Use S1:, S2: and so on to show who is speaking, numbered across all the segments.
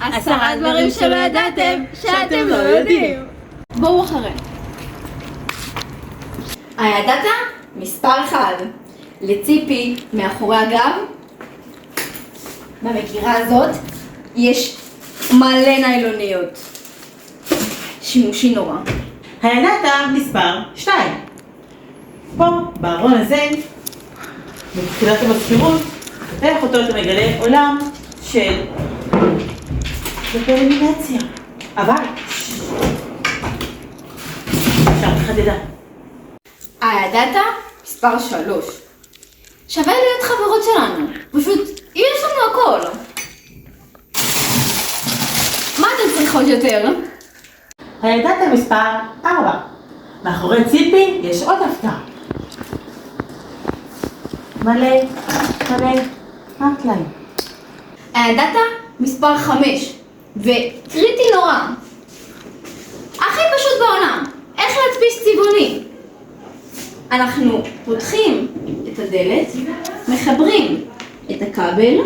S1: 10 דברים שלא ידעתם שאתם לא יודעים. בואו אחרי. הידעת? מספר 1. לציפי מאחורי הגב במגירה הזאת יש מלא ניילוניות. שימושי נורא.
S2: הידעת? מספר 2. פה, בארון הזה, בתחילת המזכירות, פתח אותו אתה מגלה עולם של דטרמינציה. אבל עכשיו תחדדה.
S1: הידעת? מספר 3. שווה להיות חברות שלנו. פשוט, יש לנו הכל. מה אתן צריכות יותר?
S2: הידעת? מספר 4. מאחורי ציפי יש עוד הפתעה. מלא, רק להם.
S1: הידעת? מספר 5. וקריטי נורא. הכי פשוט בעולם. איך להדפיס צבעוני? אנחנו פותחים את הדלת, מחברים את הכבל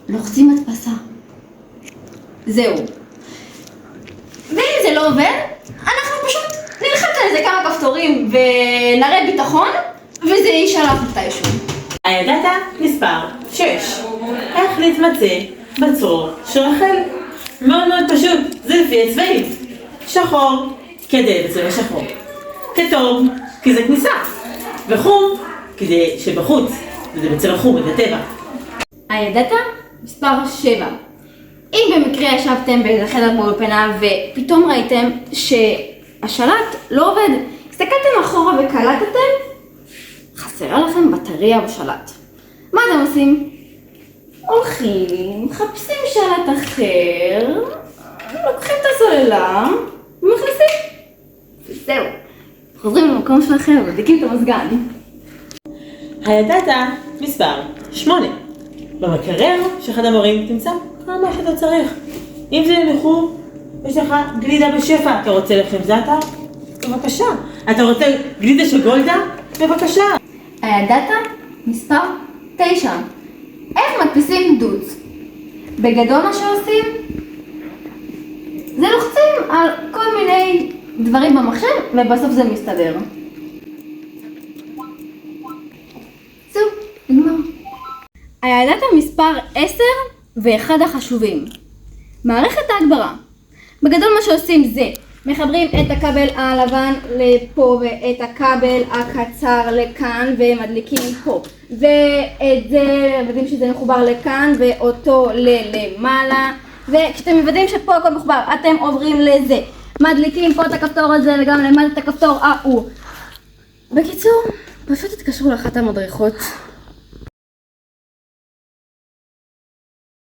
S1: ולוחצים הדפסה. זהו. ואם זה לא עובד, אנחנו פשוט נלחץ על זה כמה כפתורים ונראה ביטחון וזה יישלח מתישהו.
S2: הידעת? מספר 6. איך להתמצא בצרור של רחל? מאוד מאוד פשוט, זה לפי הצבעים. שחור, כדי בצבע שחור. כתום, כי זה כניסה. וחום, כדי שבחוץ, זה בצבע חום, זה טבע.
S1: הידעת? מספר 7. אם במקרה ישבתם באיזה חדר באולפנה ופתאום ראיתם שהשלט לא עובד, הסתכלתם אחורה וקלטתם, חסרה לכם בטריה בשלט. מה אתם עושים? הולכים, מחפשים שלט אחר, לוקחים את הסוללה ומכניסים. וזהו, חוזרים למקום שלכם ומדליקים את המזגן.
S2: הידעת? מספר 8. במקרר של אחד המורים תמצא כל מה שאתה צריך. אם זה למיחור, יש לך גלידה בשפע. אתה רוצה לחם זאטה? בבקשה. אתה רוצה גלידה של גולדה? בבקשה.
S1: הידעת? מספר 9. איך מדפיסים דוץ? בגדול מה שעושים זה לוחצים על כל מיני דברים במחשב ובסוף זה מסתדר. זהו, נגמר. הידעת? מספר 10 ואחד החשובים. מערכת ההגברה. בגדול מה שעושים זה מחברים את הכבל הלבן לפה ואת הכבל הקצר לכאן ומדליקים פה ואת זה מוודאים שזה מחובר לכאן ואותו למעלה וכשאתם מוודאים שפה הכל מחובר אתם עוברים לזה מדליקים פה את הכפתור הזה וגם למטה את הכפתור ההוא. בקיצור, פשוט תתקשרו לאחת המדריכות